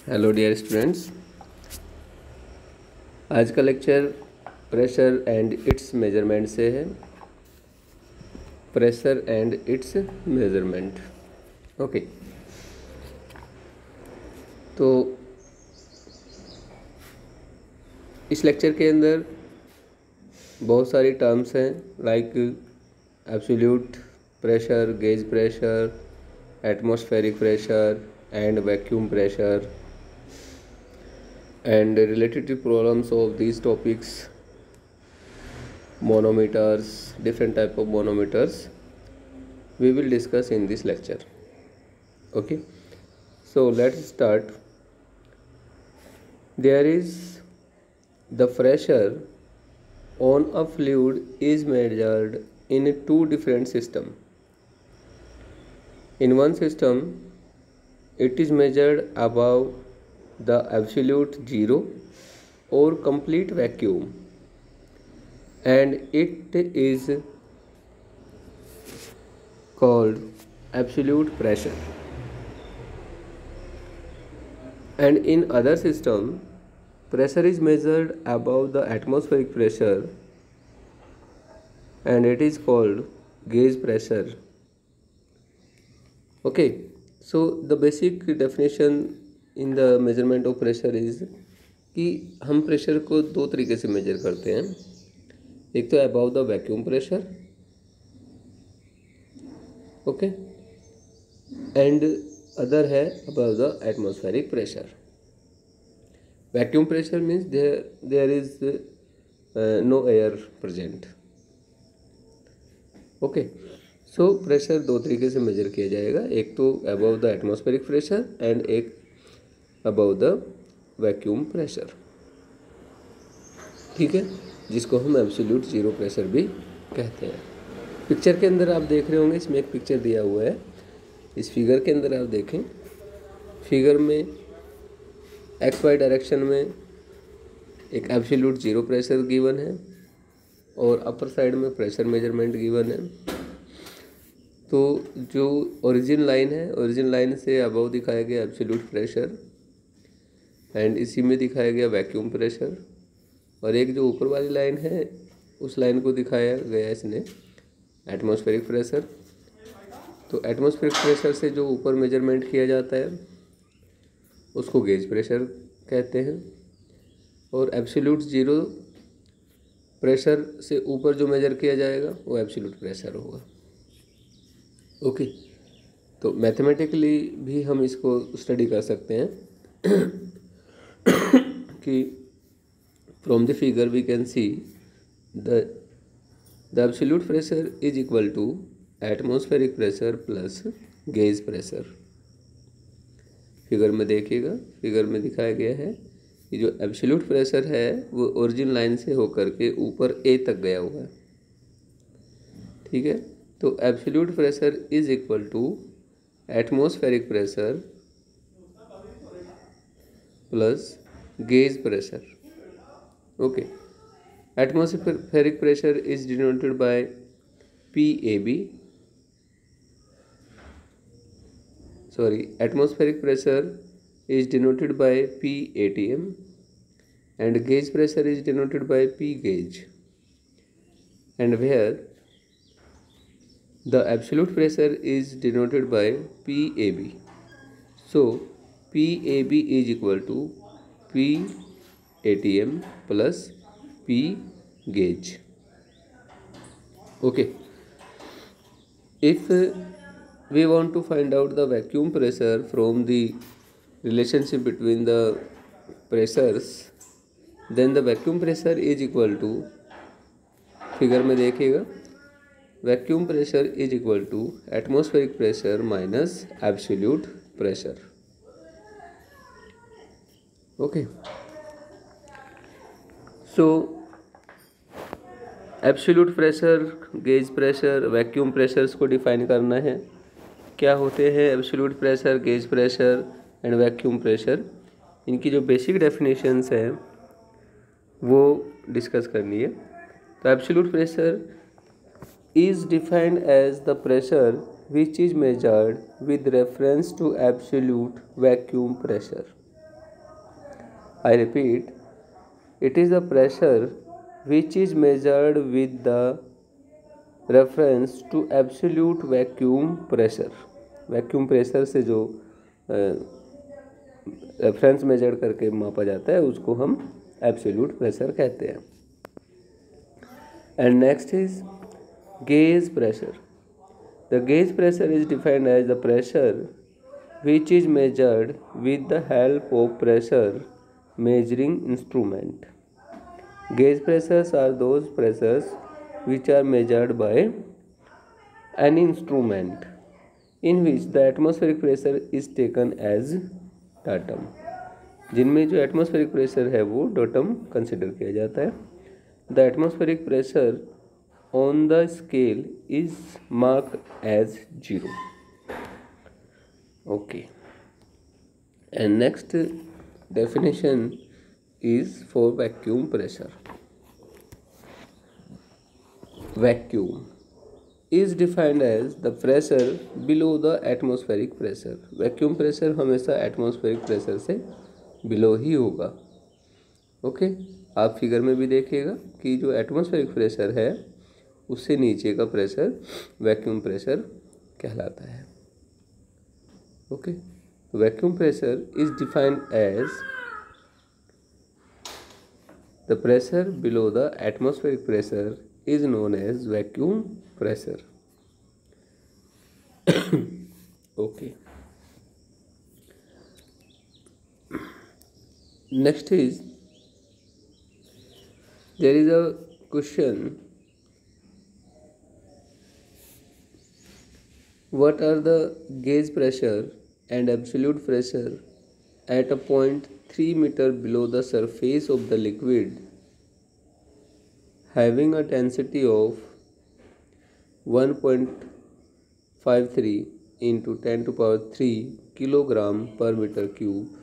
Hello dear students, आज का lecture pressure and it's measurement से है। Pressure and it's measurement. Okay, तो इस लेक्चर के अंदर बहुत सारी टर्म्स हैं like absolute pressure, gauge pressure, atmospheric pressure and vacuum pressure, and related to problems of these topics, manometers, different type of manometers we will discuss in this lecture. Okay, so let's start. There is the pressure on a fluid is measured in two different systems. In one system it is measured above the absolute zero or complete vacuum, and it is called absolute pressure. And in other system pressure is measured above the atmospheric pressure, and it is called gauge pressure. Okay, so the basic definition in the measurement of pressure is कि हम pressure को दो तरीके से major करते हैं। एक तो above the vacuum pressure, okay, and other है above the atmospheric pressure. Vacuum pressure means there is no air present. Okay, so pressure दो तरीके से मेजर किया जाएगा, एक तो above the atmospheric pressure and एक अबाव द वैक्यूम प्रेशर। ठीक है, जिसको हम एब्सोल्यूट जीरो प्रेशर भी कहते हैं। पिक्चर के अंदर आप देख रहे होंगे, इसमें एक पिक्चर दिया हुआ है। इस फिगर के अंदर आप देखें, फिगर में एक्स वाई डायरेक्शन में एक एब्सोल्यूट जीरो प्रेशर गिवन है और अपर साइड में प्रेशर मेजरमेंट गिवन है। तो जो ओरिजिन लाइन है, ओरिजिन लाइन से अबाव दिखाया गया एब्सोल्यूट प्रेशर एंड इसी में दिखाया गया वैक्यूम प्रेशर, और एक जो ऊपर वाली लाइन है उस लाइन को दिखाया गया इसने एटमॉस्फेरिक प्रेशर। तो एटमॉस्फेरिक प्रेशर से जो ऊपर मेजरमेंट किया जाता है उसको गेज प्रेशर कहते हैं, और एब्सोल्यूट जीरो प्रेशर से ऊपर जो मेजर किया जाएगा वो एब्सोल्यूट प्रेशर होगा। ओके, तो मैथमेटिकली भी हम इसको स्टडी कर सकते हैं कि from the figure we can see the absolute pressure is equal to atmospheric pressure plus gauge pressure। Figure में देखिएगा, फिगर में दिखाया गया है कि जो एब्सोल्यूट प्रेशर है वो ओरिजिन लाइन से होकर के ऊपर ए तक गया हुआ है। ठीक है, तो absolute pressure is equal to atmospheric pressure plus gauge pressure. Okay, atmospheric pressure is denoted by PAB, sorry, atmospheric pressure is denoted by PATM and gauge pressure is denoted by P gauge, and where the absolute pressure is denoted by PAB. So PAB is equal to PATM plus P gauge. Okay, if we want to find out the vacuum pressure from the relationship between the pressures, then the vacuum pressure is equal to, figure में देखिएगा, vacuum pressure is equal to atmospheric pressure minus absolute pressure. Okay, so absolute pressure, gauge pressure, vacuum pressures को define करना है। क्या होते हैं absolute pressure, gauge pressure and vacuum pressure, इनकी जो बेसिक डेफिनेशंस हैं वो डिस्कस करनी है। तो absolute pressure is defined as the pressure which is measured with reference to absolute vacuum pressure. I repeat, it is the pressure which is measured with the reference to absolute vacuum pressure. Vacuum pressure से जो reference major करके मापा जाता है उसको हम absolute pressure कहते हैं. And next is gauge pressure. The gauge pressure is defined as the pressure which is measured with the help of pressure measuring instrument. Gauge pressures are those pressures which are measured by an instrument in which the atmospheric pressure is taken as datum. जिनमें जो atmospheric pressure है वो datum consider किया जाता है. The atmospheric pressure on the scale is marked as 0. Okay, and next definition is for vacuum pressure. Vacuum is defined as the pressure below the atmospheric pressure. Vacuum pressure हमेशा atmospheric pressure से below ही होगा. Okay, आप figure में भी देखिएगा कि जो atmospheric pressure है उससे नीचे का प्रेशर वैक्यूम प्रेशर कहलाता है. Okay, vacuum pressure is defined as the pressure below the atmospheric pressure is known as vacuum pressure. Okay. Next is there is a question, what are the gauge pressure and absolute pressure at a point 3 meter below the surface of the liquid having a density of 1.53 into 10 to power 3 kilogram per meter cube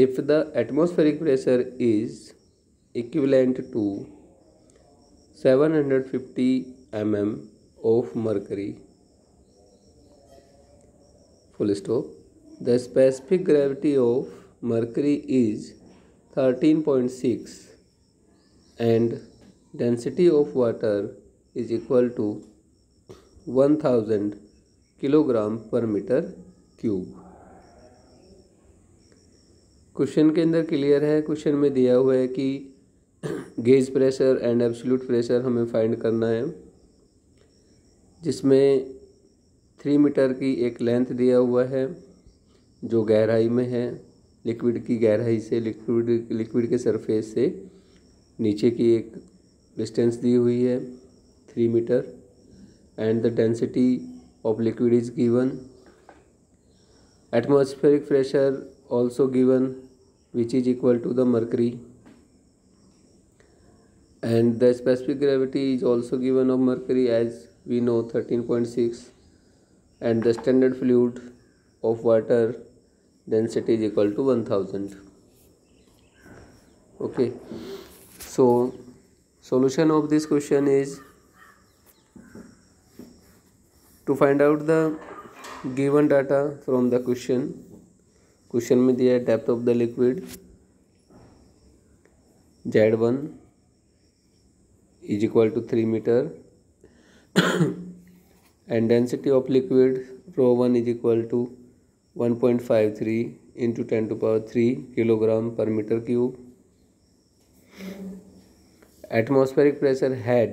if the atmospheric pressure is equivalent to 750 mm of mercury. Full stop. The specific gravity of mercury is 13.6 and density of water is equal to 1000 kilogram per metre cube. Question के अंदर clear है. Question में दिया हुआ है कि gauge pressure and absolute pressure हमें find करना है, जिसमें 3 मीटर की एक लेंथ दिया हुआ है जो गहराई में है. लिक्विड की गहराई से लिक्विड के सरफेस से नीचे की एक डिस्टेंस दी हुई है 3 metre. And the density of liquid is given. Atmospheric pressure also given which is equal to the mercury. And the specific gravity is also given of mercury as we know 13.6 and the standard fluid of water density is equal to 1000. Okay, so solution of this question is to find out the given data from the question में दिया है depth of the liquid Z1 is equal to 3 meter and density of liquid ρ1 is equal to 1.53 into 10 to power 3 kilogram per meter cube. Atmospheric pressure head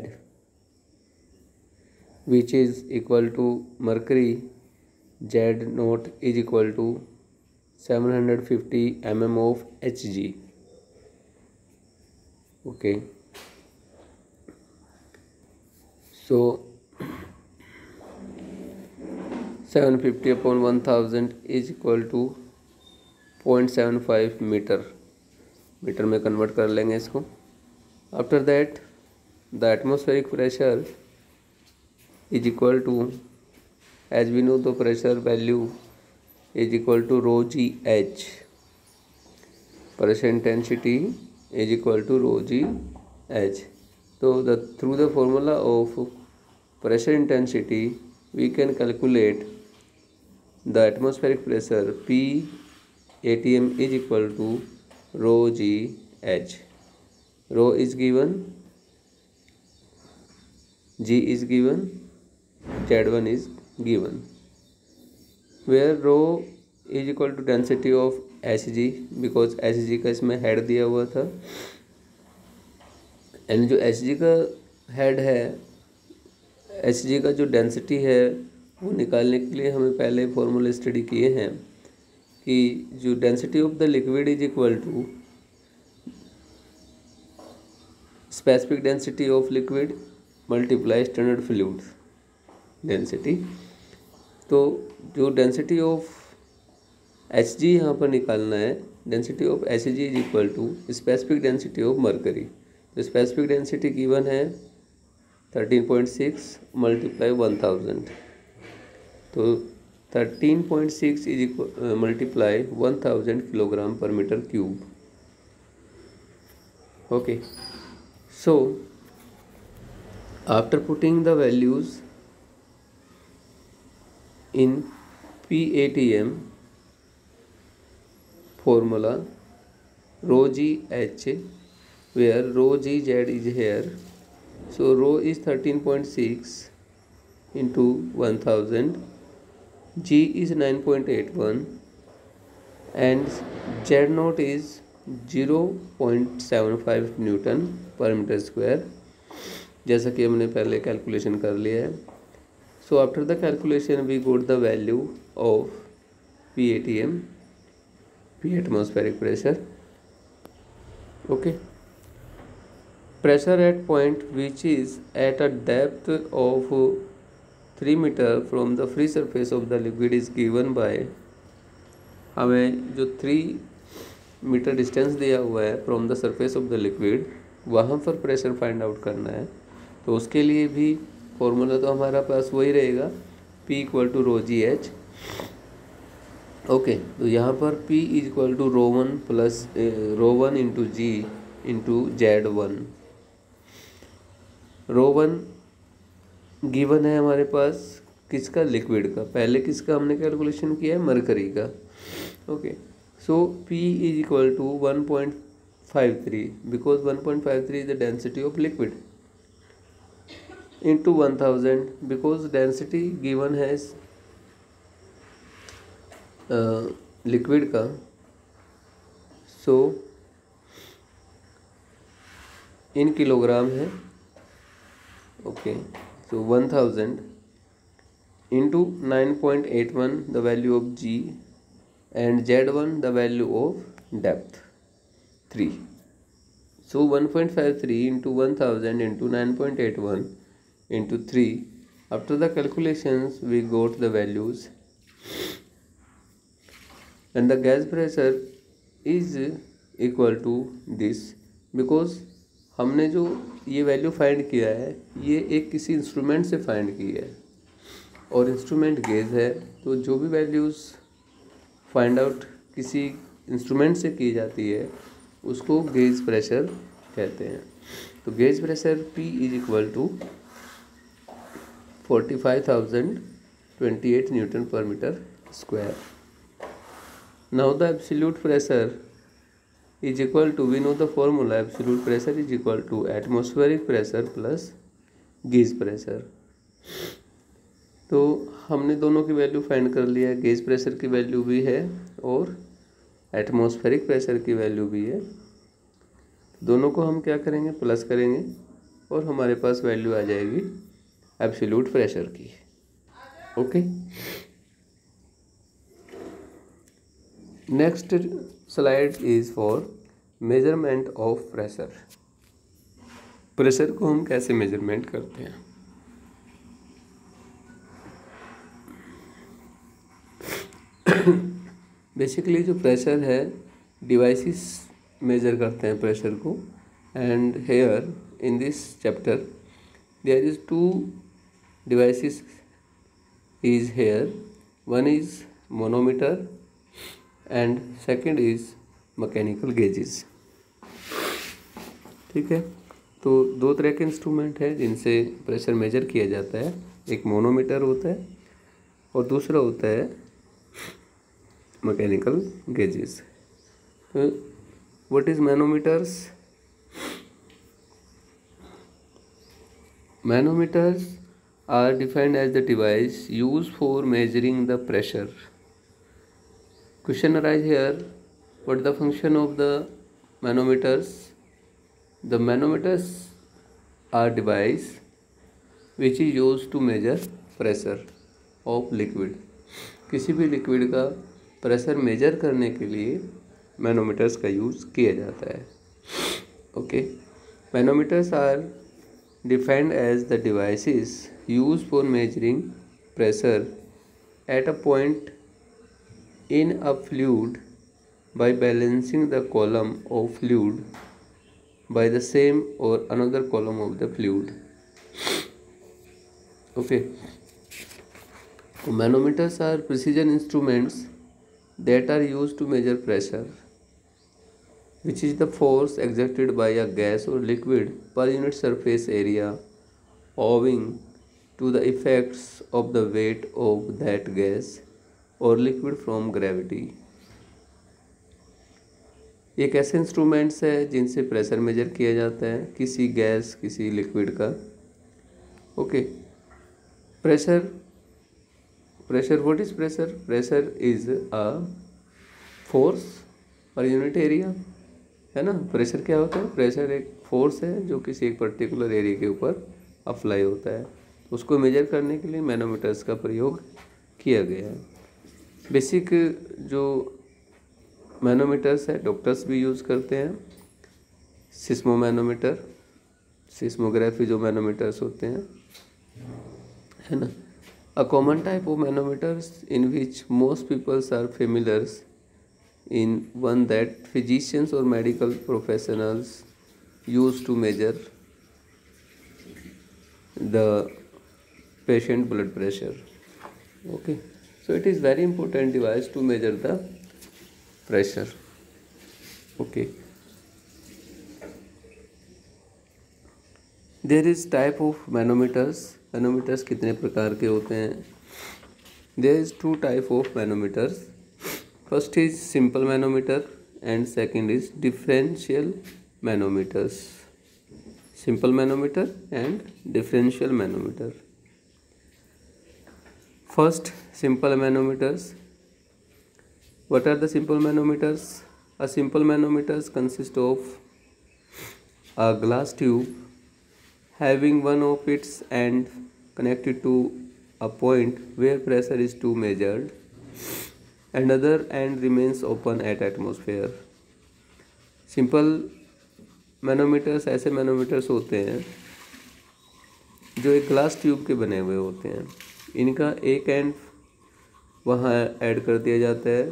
which is equal to mercury Z naught is equal to 750 mm of Hg. Okay, so 750 upon 1000 is equal to 0.75 meter. Meter में convert कर लेंगे इसको. After that the atmospheric pressure is equal to, as we know the pressure value is equal to rho g h. Pressure intensity is equal to rho g h. तो through the formula of pressure intensity we can calculate the atmospheric pressure P ATM is equal to rho g h. Rho is given, g is given, z1 is given, where rho is equal to density of Hg, because Hg का इसमें head दिया हुआ था, and जो Hg का head है, Hg का जो डेंसिटी है वो निकालने के लिए हमें पहले फॉर्मूला स्टडी किए हैं कि जो density of the liquid is equal to specific density of liquid multiply standard fluid density. तो जो डेंसिटी ऑफ Hg यहाँ पर निकालना है, density of Hg is equal to specific density of mercury. तो स्पेसिफिक डेंसिटी गिवन है 13.6 multiply 1000, तो 13.6 is equal multiply 1000 kilogram per metre cube. Okay, so after putting the values in PATM formula, rho g h, where rho g z is here, so rho is 13.6 into 1000, g is 9.81 and z naught is 0.75 Newton पर metre square, जैसा कि हमने पहले calculation कर लिया है। So after the calculation we got the value of PATM, P atmospheric pressure. Okay, pressure at point which is at a depth of 3 meter from the free surface of the liquid is given by, हमें जो 3 metre distance दिया हुआ है from the surface of the liquid, वहाँ पर pressure find out करना है। तो उसके लिए भी फॉर्मूला तो हमारा पास वही रहेगा, P equal to rho g h. Okay, तो यहाँ पर P is equal to rho one plus rho one into g into z one. Rho one given है हमारे पास किसका, लिक्विड का। पहले किसका हमने कैलकुलेशन किया है, मरकरी का। Okay, so P is equal to 1.53 because 1.53 is the density of liquid into 1000 because density given has liquid का, so in किलोग्राम है। Okay, so 1000 into 9.81 the value of G and Z1 the value of depth 3, so 1.53 into 1000 into 9.81 into 3. After the calculations we got the values, and the gas pressure is equal to this because हमने जो ये value find किया है ये एक किसी instrument से find की है और इंस्ट्रूमेंट गेज है। तो जो भी वैल्यूज़ फाइंड आउट किसी इंस्ट्रूमेंट से की जाती है उसको गेज प्रेशर कहते हैं। तो gauge pressure P is equal to 45,028 Newton per meter square. Now the absolute pressure is equal to, we know the formula, absolute pressure is equal to atmospheric pressure plus gauge pressure. तो हमने दोनों की value find कर लिया है, gauge pressure की value भी है और एटमॉस्फेरिक प्रेशर की वैल्यू भी है। दोनों को हम क्या करेंगे, प्लस करेंगे और हमारे पास वैल्यू आ जाएगी एब्सोल्यूट प्रेशर की। Okay, next slide is for measurement of pressure. Pressure को हम कैसे मेजरमेंट करते हैं। बेसिकली जो प्रेशर है, डिवाइसेस मेजर करते हैं प्रेशर को, and here in this chapter there is 2 devices is here. One is manometer and second is mechanical gauges। ठीक है, तो 2 तरह के इंस्ट्रूमेंट हैं जिनसे प्रेशर मेजर किया जाता है। एक मोनोमीटर होता है और दूसरा होता है mechanical gauges. What is manometers? Manometers are defined as the device used for measuring the pressure. Question arise here, what is the function of the manometers? The manometers are device which is used to measure pressure of liquid. किसी भी liquid का pressure measure करने के लिए manometers का use किया जाता है. Okay, manometers are defined as the devices used for measuring pressure at a point in a fluid by balancing the column of fluid by the same or another column of the fluid. Okay, manometers are precision instruments that are used to measure pressure, which is the force exerted by a gas or liquid per unit surface area owing to the effects of the weight of that gas or liquid from gravity. एक ऐसे instruments है जिनसे pressure measure किया जाता है किसी gas किसी liquid का. Okay, pressure what is pressure? Pressure is a force per unit area, है ना. प्रेशर क्या होता है? प्रेशर एक फोर्स है जो किसी एक पर्टिकुलर एरिया के ऊपर अप्लाई होता है. उसको मेजर करने के लिए मैनोमीटर्स का प्रयोग किया गया है. बेसिक जो मैनोमीटर्स है डॉक्टर्स भी यूज़ करते हैं. सिस्मोमैनोमीटर, सिस्मोग्राफी जो मैनोमीटर्स होते हैं, है ना. A common type of manometers in which most peoples are familiars in one that physicians or medical professionals use to measure the patient blood pressure. Okay, so it is very important device to measure the pressure. Okay, there is type of manometers. Manometers कितने प्रकार के होते हैं? There is two type of manometers. First is simple manometer and second is differential manometers. Simple manometer and differential manometer. First, simple manometers. What are the simple manometers? A simple manometers consist of a glass tube having one of its end connected to a point where pressure is to measured and other end remains open at atmosphere. Simple manometers ऐसे manometers होते हैं जो एक glass tube के बने हुए होते हैं. इनका एक एंड वहाँ ऐड कर दिया जाता है,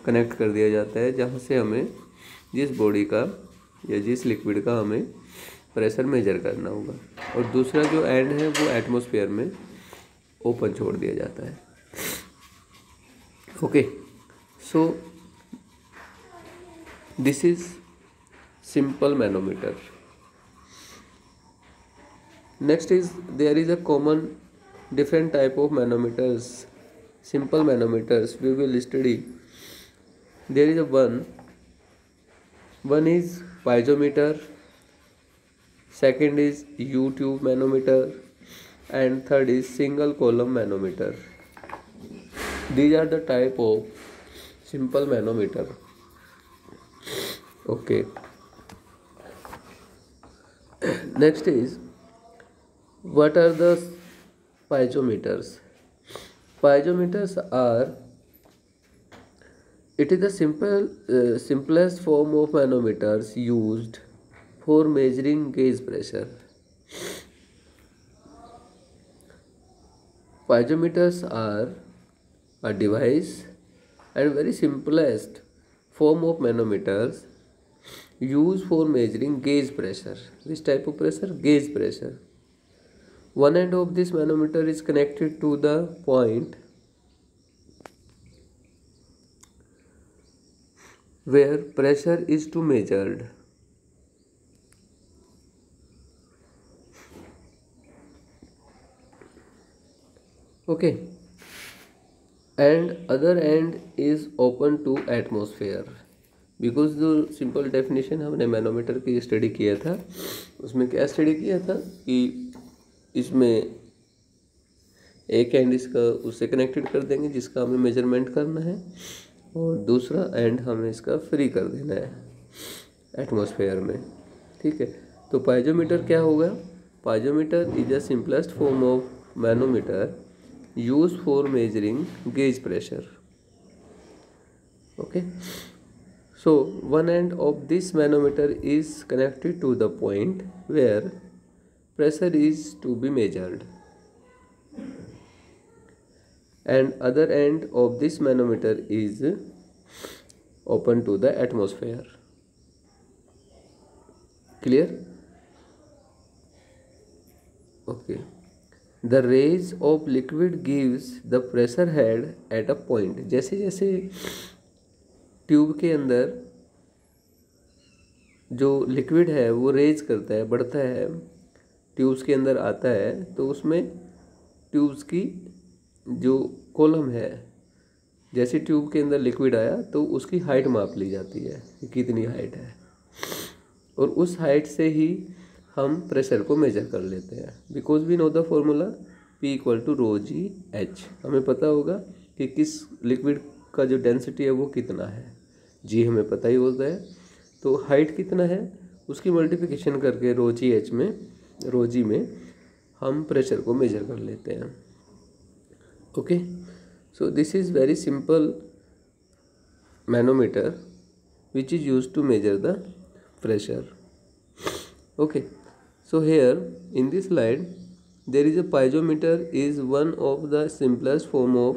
कनेक्ट कर दिया जाता है जहाँ से हमें जिस बॉडी का या जिस लिक्विड का हमें प्रेशर मेजर करना होगा, और दूसरा जो एंड है वो एटमॉस्फेयर में ओपन छोड़ दिया जाता है. Okay, so this is simple manometer. Next is there is a common different type of manometers. Simple manometers we will study. There is a one is piezometer, second is U-tube manometer, and third is single column manometer. These are the type of simple manometer. Okay. Next is what are the piezometers? Piezometers are it is the simplest form of manometers used for measuring gauge pressure. Piezometers are a device and very simplest form of manometers used for measuring gauge pressure. Which type of pressure? Gauge pressure. One end of this manometer is connected to the point where pressure is to measured. Okay. And other end is open to atmosphere. Because जो simple definition हमने manometer की study किया था, उसमें क्या study किया था कि इसमें एक एंड इसका उससे कनेक्टेड कर देंगे जिसका हमें मेजरमेंट करना है, और दूसरा एंड हमें इसका फ्री कर देना है एटमॉस्फेयर में। ठीक है, तो पाइजोमीटर क्या होगा? Piezometer is a simplest form of manometer use for measuring gauge pressure. Okay, so one end of this manometer is connected to the point where pressure is to be measured, and other end of this manometer is open to the atmosphere. Clear? Okay. The rays of liquid gives the pressure head at a point. जैसे जैसे tube के अंदर जो liquid है वो raise करता है, बढ़ता है, ट्यूब्स के अंदर आता है, तो उसमें ट्यूब्स की जो कॉलम है, जैसे ट्यूब के अंदर लिक्विड आया तो उसकी हाइट माप ली जाती है कि कितनी हाइट है, और उस हाइट से ही हम प्रेशर को मेजर कर लेते हैं। Because we know the formula P equal to rho g h. हमें पता होगा कि किस लिक्विड का जो डेंसिटी है वो कितना है, जी हमें पता ही होता है, तो हाइट कितना है उसकी मल्टीप्लिकेशन करके रो जी में हम प्रेशर को मेजर कर लेते हैं। Okay, so this is very simple manometer which is used to measure the pressure. Okay, so here in this slide there is a piezometer is one of the simplest form of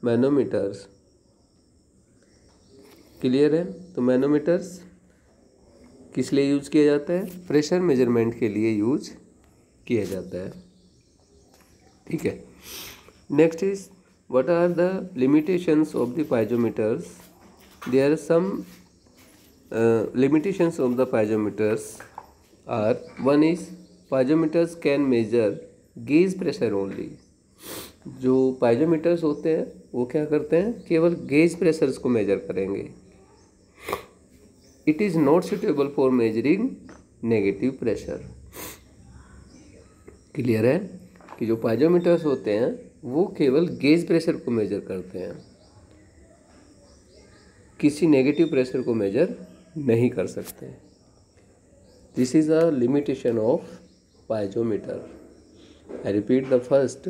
manometers. Clear है? तो manometers किस लिए use किया जाता है? Pressure measurement के लिए use किया जाता है। ठीक है, next is what are the limitations of the piezometers. There are some limitations of the piezometers are, one is piezometers can measure gauge pressure only. जो पाइजोमीटर्स होते हैं वो क्या करते हैं? केवल गेज प्रेशर्स को मेजर करेंगे। It is not suitable for measuring negative pressure. Clear है कि जो पाइजोमीटर्स होते हैं वो केवल गेज प्रेशर को मेजर करते हैं, किसी नेगेटिव प्रेशर को मेजर नहीं कर सकते। This is a limitation of piezometer. I repeat the first,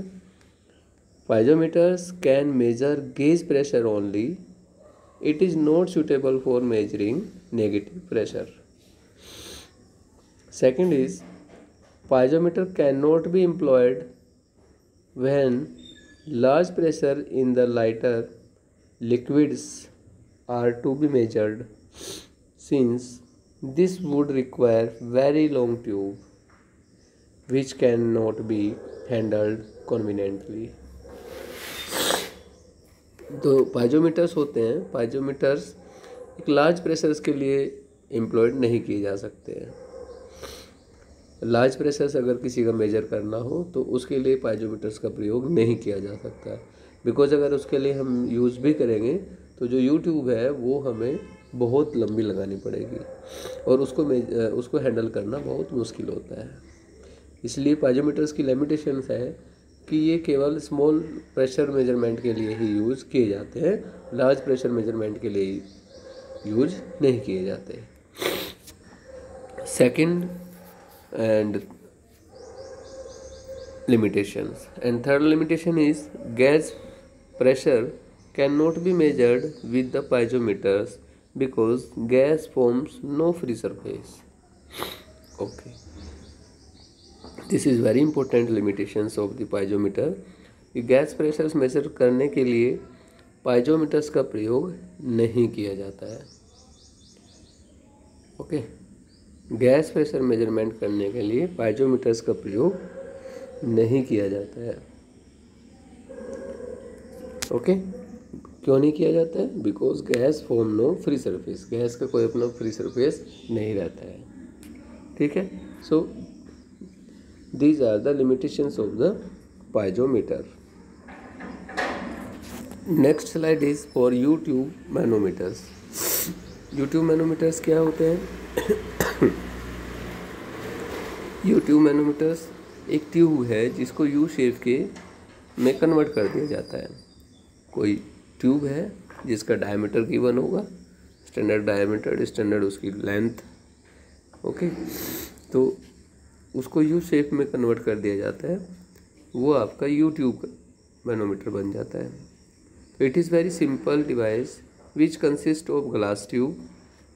piezometers can measure gauge pressure only, it is not suitable for measuring negative pressure. Second is piezometer cannot be employed when large pressure in the lighter liquids are to be measured, since this would require very long tube which cannot be handled conveniently. तो पाइजोमीटर्स होते हैं, पाइजोमीटर्स एक large pressures के लिए employed नहीं किए जा सकते हैं। लार्ज प्रेशर्स अगर किसी का मेजर करना हो तो उसके लिए पाइजोमीटर्स का प्रयोग नहीं किया जा सकता, बिकॉज अगर उसके लिए हम यूज़ भी करेंगे तो जो यूट्यूब है वो हमें बहुत लंबी लगानी पड़ेगी और उसको हैंडल करना बहुत मुश्किल होता है। इसलिए पाइजोमीटर्स की लिमिटेशंस है कि ये केवल स्मॉल प्रेशर मेजरमेंट के लिए ही यूज़ किए जाते हैं, लार्ज प्रेशर मेजरमेंट के लिए यूज नहीं किए जाते। Second and limitations, and third limitation is gas pressure cannot be measured with the piezometers because gas forms no free surface. Okay, this is very important limitations of the piezometer. Gas pressures measure करने के लिए पाइजोमीटर्स का प्रयोग नहीं किया जाता है। Okay, gas pressure measurement करने के लिए पाइजोमीटर्स का प्रयोग नहीं किया जाता है। ओके, क्यों नहीं किया जाता है? Because gas form no free surface, gas का कोई अपना फ्री सरफेस नहीं रहता है। ठीक है, so these are the limitations of the piezometer. Next slide is for U tube manometers. U tube manometers क्या होते हैं? यूट्यूब मैनोमीटर्स एक ट्यूब है जिसको यू शेप के में कन्वर्ट कर दिया जाता है। कोई ट्यूब है जिसका डायमीटर गिवन होगा, स्टैंडर्ड डायमीटर, स्टैंडर्ड उसकी लेंथ, ओके, तो उसको यू शेप में कन्वर्ट कर दिया जाता है, वो आपका यूट्यूब मैनोमीटर बन जाता है। तो it is very simple device which consist of glass tube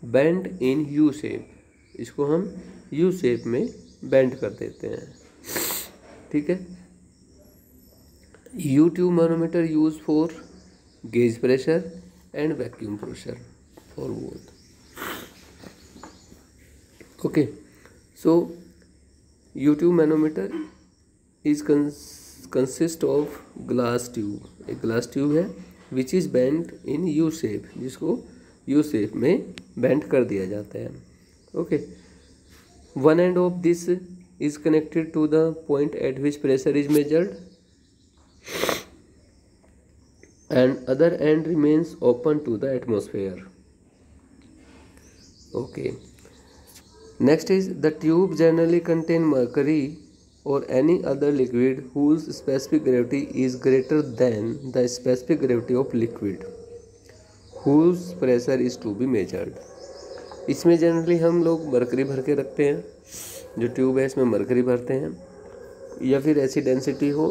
bend in U shape. इसको हम यू शेप में बेंड कर देते हैं, ठीक है। U tube manometer use for gauge pressure and vacuum pressure for both, okay. So U tube manometer is consist of glass tube. एक glass tube है which is bend in U shape, जिसको U shape में bend कर दिया जाता है, okay. One end of this is connected to the point at which pressure is measured and other end remains open to the atmosphere, okay. Next is the tube generally contain mercury or any other liquid whose specific gravity is greater than the specific gravity of liquid whose pressure is to be measured। इसमें generally हम लोग mercury भर के रखते हैं, जो tube है इसमें मरकरी भरते हैं, या फिर ऐसी डेंसिटी हो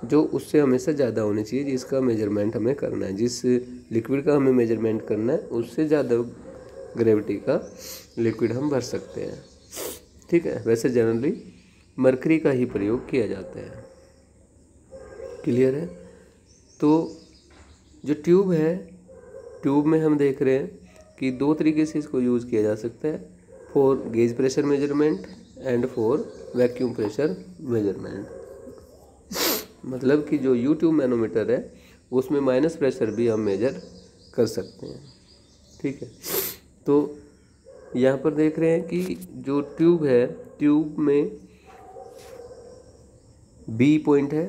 जो उससे हमेशा ज़्यादा होनी चाहिए जिसका मेजरमेंट हमें करना है, जिस लिक्विड का हमें मेजरमेंट करना है उससे ज़्यादा ग्रेविटी का लिक्विड हम भर सकते हैं, ठीक है। वैसे जनरली मरकरी का ही प्रयोग किया जाता है, क्लियर है। तो जो ट्यूब है, ट्यूब में हम देख रहे हैं कि दो तरीके से इसको यूज़ किया जा सकता है, for gauge pressure measurement and for vacuum pressure measurement. मतलब कि जो यूट्यूब मैनोमीटर है उसमें माइनस प्रेशर भी हम मेजर कर सकते हैं, ठीक है। तो यहाँ पर देख रहे हैं कि जो ट्यूब है, ट्यूब में बी पॉइंट है,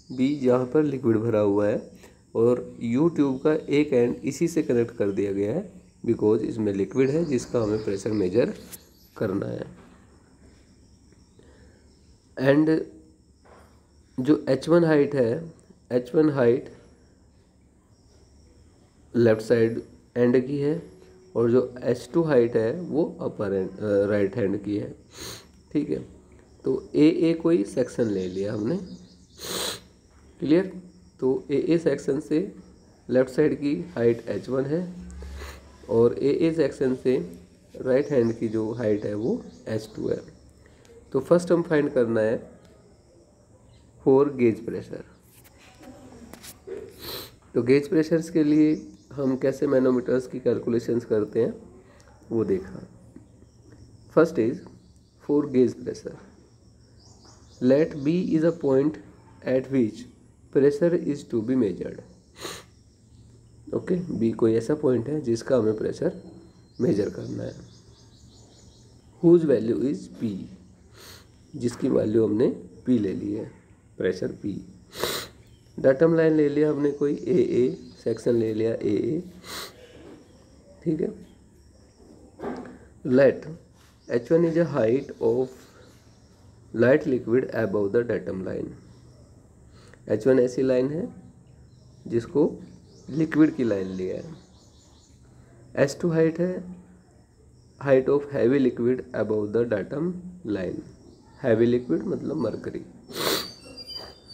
बी जहाँ पर लिक्विड भरा हुआ है, और यू ट्यूब का एक एंड इसी से कनेक्ट कर दिया गया है बिकॉज इसमें लिक्विड है जिसका हमें प्रेशर मेजर करना है। एंड जो H1 हाइट है, H1 height left side and की है, और जो H2 हाइट है वो अपर एंड राइट हैंड की है, ठीक है। तो ए कोई सेक्शन ले लिया हमने, क्लियर। तो ए सेक्शन से लेफ्ट साइड की हाइट H1 है, और ए सेक्शन से राइट हैंड की जो हाइट है वो H2 है। तो फर्स्ट हम फाइंड करना है फॉर गेज प्रेशर। तो गेज प्रेशर्स के लिए हम कैसे मैनोमीटर्स की कैलकुलेशंस करते हैं वो देखा। First is for gauge pressure, let B is a point at which pressure is to be measured, okay. B कोई ऐसा पॉइंट है जिसका हमें प्रेशर मेजर करना है, हुज वैल्यू इज पी, जिसकी वैल्यू हमने पी ले ली है, प्रेशर पी। डाटम लाइन ले लिया हमने, कोई ए सेक्शन ले लिया ए, ठीक है। Let H1 is a height of light liquid above the datum line. H1 ऐसी लाइन है जिसको लिक्विड की लाइन लिया है। H2 हाइट है, height of heavy liquid above the datum line. Heavy liquid मतलब मरकरी,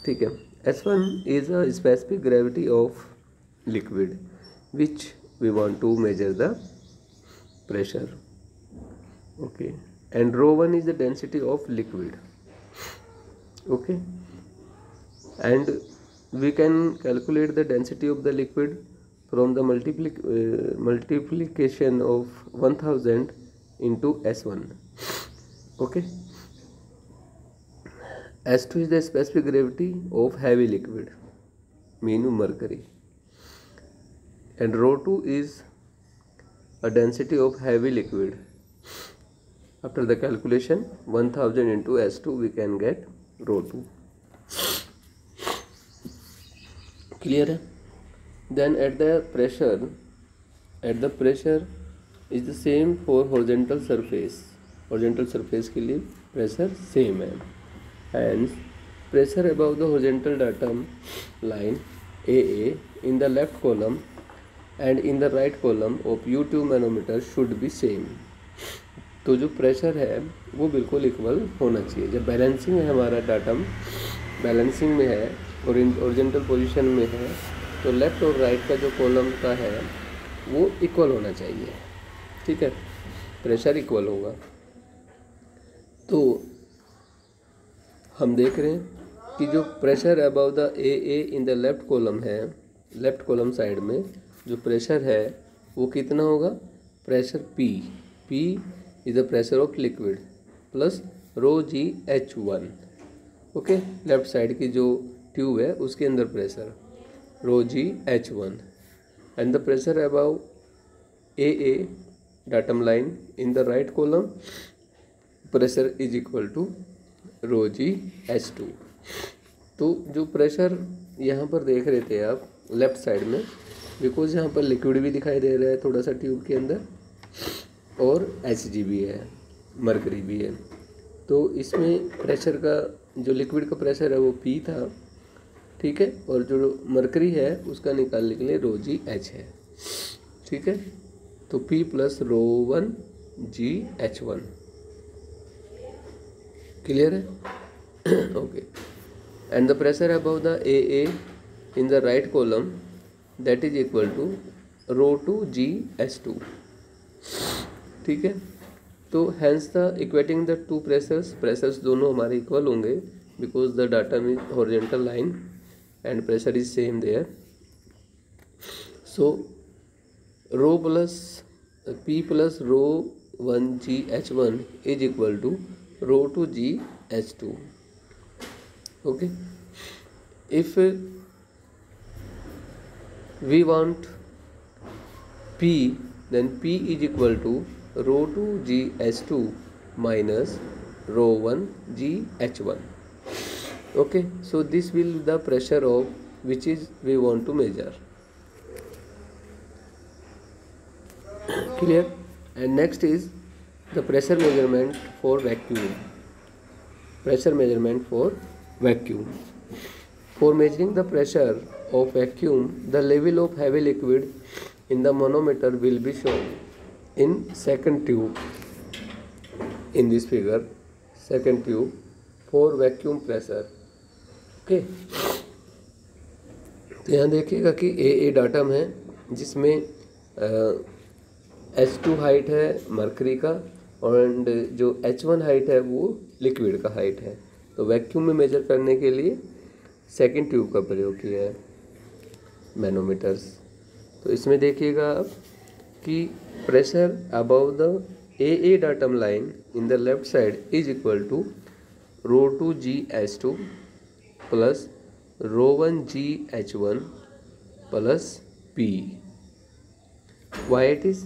ठीक है। S1 is a specific gravity of liquid which we want to measure the pressure, okay. And ρ1 is the density of liquid, okay. And we can calculate the density of the liquid from the multiplication of 1000 into S1, okay. S2 is the specific gravity of heavy liquid, mean mercury, and ρ2 is a density of heavy liquid. After the calculation 1000 into S2 we can get ρ2, clear है। then at the pressure is the same for horizontal surface के लिए pressure same है, hence pressure above the horizontal datum line AA in the left column and in the right column of U2 manometer should be same। तो जो pressure है वो बिल्कुल equal होना चाहिए। जब बैलेंसिंग है, हमारा डाटम बैलेंसिंग में है और ओरिजेंटल पोजीशन में है, तो लेफ़्ट और राइट का जो कॉलम का है वो इक्वल होना चाहिए। ठीक है, प्रेशर इक्वल होगा। तो हम देख रहे हैं कि जो pressure above the A in the left column है, लेफ़्ट कॉलम साइड में जो प्रेशर है वो कितना होगा, pressure P is the pressure of liquid plus ρgH1। Okay, left side की जो ट्यूब है उसके अंदर pressure ρgH1 and the pressure above AA datum line in the right column pressure is equal to ρgH2। तो जो pressure यहाँ पर देख रहे थे आप लेफ़्ट साइड में, बिकॉज यहाँ पर लिक्विड भी दिखाई दे रहा है थोड़ा सा ट्यूब के अंदर और Hg भी है, मरकरी भी है, तो इसमें प्रेशर का जो लिक्विड का प्रेशर है वो P था। ठीक है, और जो मरकरी है उसका निकालने के लिए ρgH है। ठीक है, तो P प्लस ρ1gH1 क्लियर है। Okay, and the pressure above the AA in the right column that is equal to ρ2gH2। ठीक है, तो hence the equating the two pressures दोनों हमारे इक्वल होंगे because the datum is horizontal line and pressure is same there. So rho plus P plus ρ1gH1 is equal to ρ2gH2। Okay, if we want P then P is equal to ρ2gH2 minus ρ1gH1। okay, so this will be the pressure of which is we want to measure। clear, and next is the pressure measurement for vacuum। For measuring the pressure of vacuum, the level of heavy liquid in the manometer will be shown in second tube in this figure, second tube for vacuum pressure। Okay, तो यहाँ देखिएगा कि AA datum है जिसमें H2 height है mercury का और जो H1 हाइट है वो लिक्विड का हाइट है। तो वैक्यूम में मेजर करने के लिए सेकंड ट्यूब का प्रयोग किया है, मैनोमीटर्स। तो इसमें देखिएगा आप कि pressure above the AA datum line in the left side is equal to ρ2gH2 plus ρ1gH1 plus P। Why it is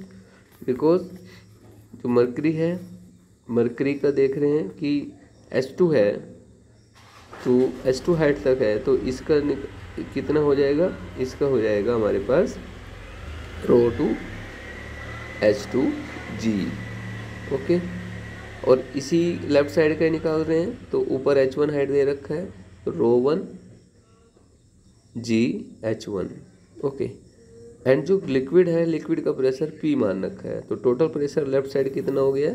because जो मरकरी है, मरकरी का देख रहे हैं कि H2 है, तो H2 हाइट तक है, तो इसका कितना हो जाएगा, इसका हो जाएगा हमारे पास ρ2H2g। ओके, और इसी लेफ्ट साइड का निकाल रहे हैं, तो ऊपर H1 हाइट दे रखा है ρ1gH1। ओके, एंड जो लिक्विड है, लिक्विड का प्रेशर P मान रखा है, तो टोटल प्रेशर लेफ्ट साइड कितना हो गया,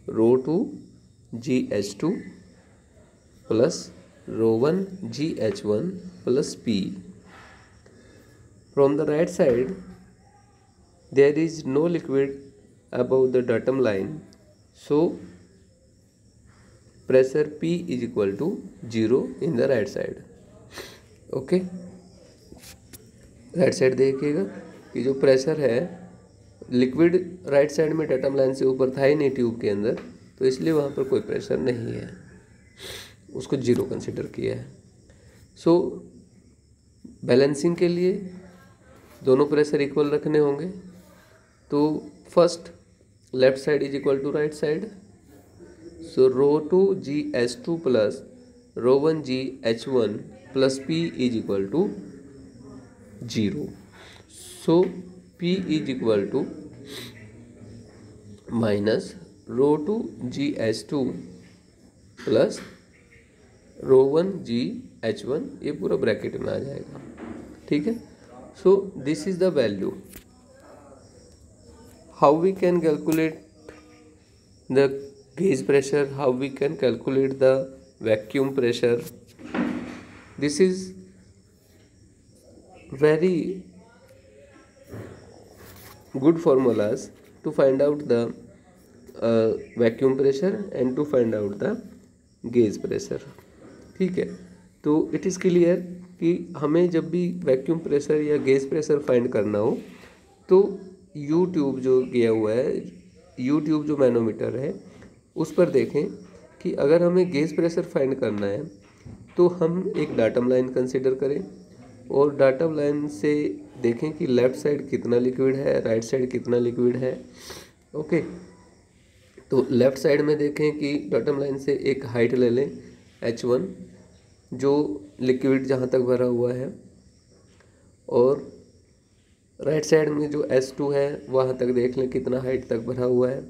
ρ2gH2 plus ρ1gH1 plus P। From the right side there is no liquid above the datum line, so pressure P is equal to 0 in the right side। Okay, right side देखिएगा कि जो pressure है, liquid right side में datum line से ऊपर था ही नहीं tube के अंदर, तो इसलिए वहाँ पर कोई प्रेशर नहीं है, उसको 0 कंसिडर किया है। सो बैलेंसिंग के लिए दोनों प्रेशर इक्वल रखने होंगे, तो first left side is equal to right side, so ρ2gH2 plus ρ1gH1 plus P is equal to 0। So P is equal to minus rho two g h two plus rho one g h one, ये पूरा bracket में आ जाएगा। ठीक है, so this is the value. How we can calculate the gauge pressure, how we can calculate the vacuum pressure? This is very good formulas to find out the vacuum pressure and to find out the gauge pressure। ठीक है, तो it is clear कि हमें जब भी vacuum pressure या gauge pressure find करना हो तो यू ट्यूब जो दिया हुआ है, यू ट्यूब जो मैनोमीटर है, उस पर देखें कि अगर हमें गेज प्रेशर फाइंड करना है तो हम एक डाटम लाइन कंसिडर करें और डाटम लाइन से देखें कि लेफ़्ट साइड कितना लिक्विड है, राइट साइड कितना लिक्विड है। ओके, तो लेफ़्ट साइड में देखें कि डाटम लाइन से एक हाइट ले लें h1 जो लिक्विड जहाँ तक भरा हुआ है, और राइट साइड में जो s2 है वहाँ तक देख लें कितना हाइट तक भरा हुआ है।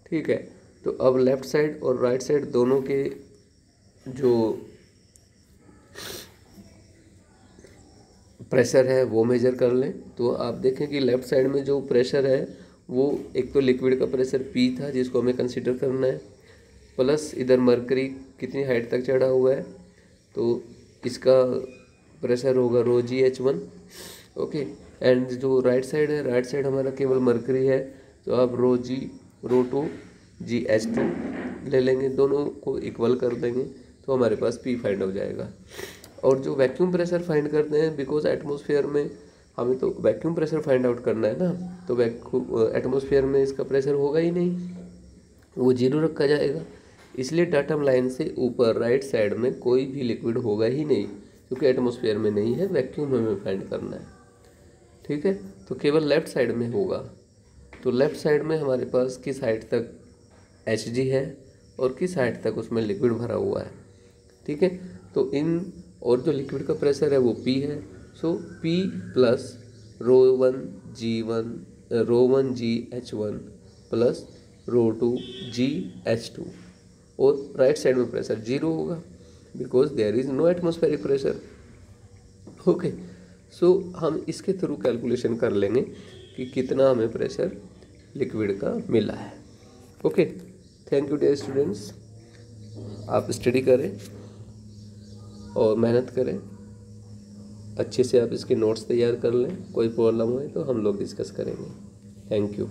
ठीक है, तो अब लेफ़्ट साइड और राइट साइड दोनों के जो प्रेशर है वो मेजर कर लें। तो आप देखें कि लेफ़्ट साइड में जो प्रेशर है वो एक तो लिक्विड का प्रेशर P था जिसको हमें कंसीडर करना है, प्लस इधर मरकरी कितनी हाइट तक चढ़ा हुआ है तो इसका प्रेशर होगा रो जी H1। ओके, एंड जो राइट साइड है, राइट साइड हमारा केवल मरकरी है तो आप रो टू जी H2 ले लेंगे, दोनों को इक्वल कर देंगे तो हमारे पास P फाइंड हो जाएगा। और जो वैक्यूम प्रेशर फाइंड करते हैं, बिकॉज एटमॉस्फेयर में हमें तो वैक्यूम प्रेशर फाइंड आउट करना है ना, तो एटमॉस्फेयर में इसका प्रेशर होगा ही नहीं, वो जीरो रखा जाएगा। इसलिए डाटम लाइन से ऊपर राइट साइड में कोई भी लिक्विड होगा ही नहीं क्योंकि एटमॉस्फेयर में नहीं है, वैक्यूम हमें फाइंड करना है। ठीक है, तो केवल लेफ़्ट साइड में होगा। तो लेफ़्ट साइड में हमारे पास किस हाइट तक Hg है और किस हाइट तक उसमें लिक्विड भरा हुआ है। ठीक है, तो इन और जो लिक्विड का प्रेशर है वो P है, सो P plus rho one g H1 plus rho two g H2, और राइट साइड में प्रेशर जीरो होगा because there is no atmospheric pressure. Okay, so हम इसके थ्रू कैलकुलेशन कर लेंगे कि कितना हमें प्रेशर लिक्विड का मिला है। Okay, thank you dear students, आप स्टडी करें और मेहनत करें, अच्छे से आप इसके नोट्स तैयार कर लें। कोई प्रॉब्लम हो तो हम लोग डिस्कस करेंगे। Thank you.